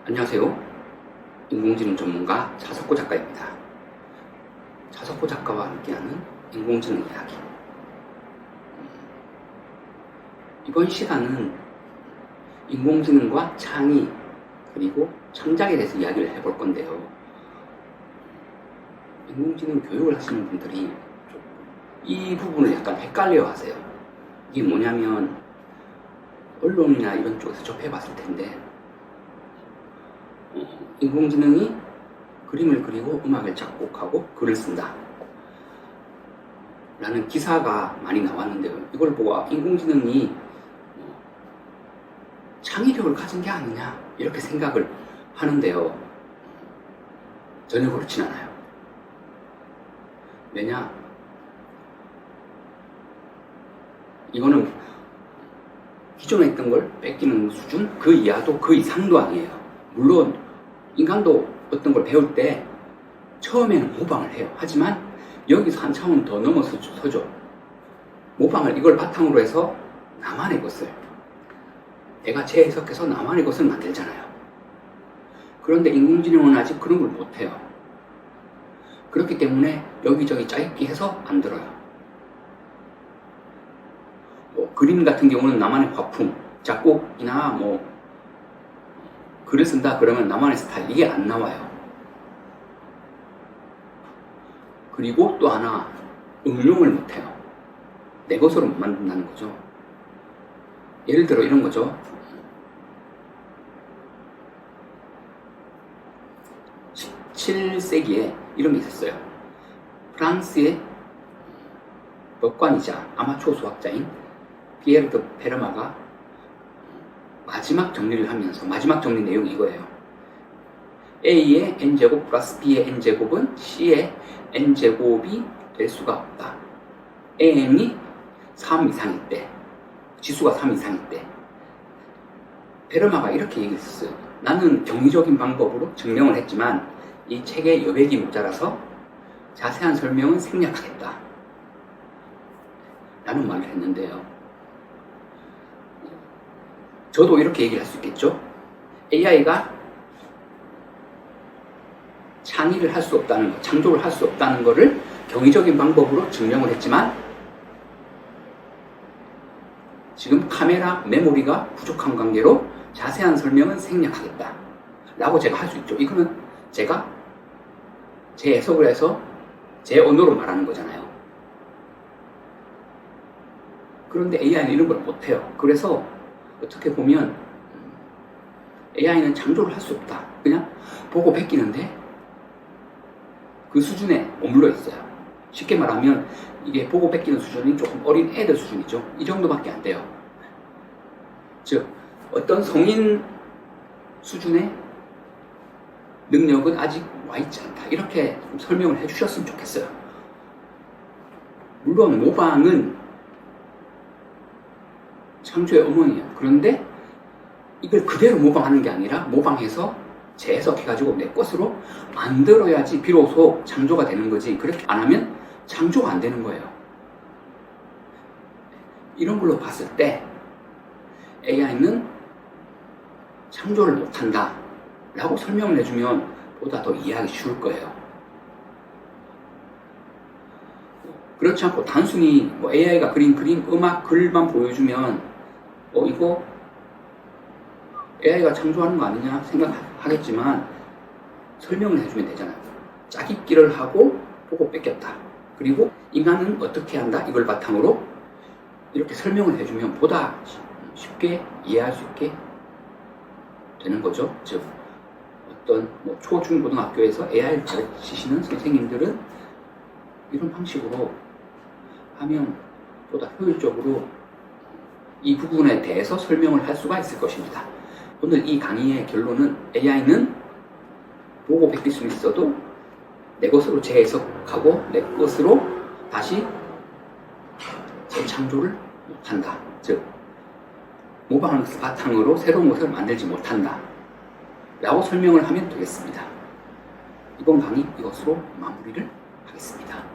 안녕하세요. 인공지능 전문가 차석호 작가입니다. 차석호 작가와 함께하는 인공지능 이야기. 이번 시간은 인공지능과 창의 그리고 창작에 대해서 이야기를 해볼 건데요. 인공지능 교육을 하시는 분들이 이 부분을 약간 헷갈려 하세요. 이게 뭐냐면 언론이나 이런 쪽에서 접해봤을 텐데 인공지능이 그림을 그리고 음악을 작곡하고 글을 쓴다 라는 기사가 많이 나왔는데요. 이걸 보고 인공지능이 창의력을 가진 게 아니냐 이렇게 생각을 하는데요. 전혀 그렇진 않아요. 왜냐? 이거는 기존에 있던 걸 뺏기는 수준 그 이하도 그 이상도 아니에요. 물론 인간도 어떤 걸 배울 때 처음에는 모방을 해요. 하지만 여기서 한 차원 더 넘어서죠. 모방을 이걸 바탕으로 해서 나만의 것을 내가 재해석해서 나만의 것을 만들잖아요. 그런데 인공지능은 아직 그런 걸 못해요. 그렇기 때문에 여기저기 짜깁기 해서 만들어요. 그림 같은 경우는 나만의 화풍, 작곡이나 글을 쓴다 그러면 나만의 스타일 이게 안 나와요. 그리고 또 하나 응용을 못해요. 내 것으로 못 만든다는 거죠. 예를 들어 이런 거죠. 17세기에 이런 게 있었어요. 프랑스의 법관이자 아마추어 수학자인 피에르 드 페르마가 마지막 정리를 하면서 마지막 정리 내용이 이거예요. A의 n제곱 플러스 B의 n제곱은 C의 n제곱이 될 수가 없다. n이 3 이상일 때, 지수가 3 이상일 때 페르마가 이렇게 얘기했어요. 나는 경리적인 방법으로 증명을 했지만 이 책에 여백이 모자라서 자세한 설명은 생략하겠다 라는 말을 했는데요. 저도 이렇게 얘기를 할 수 있겠죠. AI가 창의를 할 수 없다는 것, 창조를 할 수 없다는 것을 경이적인 방법으로 증명을 했지만 지금 카메라 메모리가 부족한 관계로 자세한 설명은 생략하겠다 라고 제가 할 수 있죠. 이거는 제가 제 해석을 해서 제 언어로 말하는 거잖아요. 그런데 AI는 이런 걸 못해요. 그래서 어떻게 보면 AI는 창조를 할 수 없다. 그냥 보고 베끼는데 그 수준에 머물러 있어요. 쉽게 말하면 이게 보고 베끼는 수준이 조금 어린 애들 수준이죠. 이 정도밖에 안 돼요. 즉 어떤 성인 수준의 능력은 아직 와 있지 않다. 이렇게 좀 설명을 해주셨으면 좋겠어요. 물론 모방은 창조의 어머니예요. 그런데 이걸 그대로 모방하는 게 아니라 모방해서 재해석해가지고 내 것으로 만들어야지 비로소 창조가 되는 거지. 그렇게 안 하면 창조가 안 되는 거예요. 이런 걸로 봤을 때 AI는 창조를 못한다 라고 설명을 해주면 보다 더 이해하기 쉬울 거예요. 그렇지 않고 단순히 AI가 그린 그림, 음악, 글만 보여주면 이거 AI가 창조하는 거 아니냐 생각하겠지만 설명을 해주면 되잖아요. 짜깁기를 하고 보고 뺏겼다. 그리고 인간은 어떻게 한다. 이걸 바탕으로 이렇게 설명을 해주면 보다 쉽게 이해할 수 있게 되는 거죠. 즉 어떤 초중고등학교에서 AI를 가르치시는 선생님들은 이런 방식으로 하면 보다 효율적으로 이 부분에 대해서 설명을 할 수가 있을 것입니다. 오늘 이 강의의 결론은 AI는 보고 베낄 수는 있어도 내 것으로 재해석하고 내 것으로 다시 재창조를 못한다. 즉 모방하는 것을 바탕으로 새로운 것을 만들지 못한다 라고 설명을 하면 되겠습니다. 이번 강의 이것으로 마무리를 하겠습니다.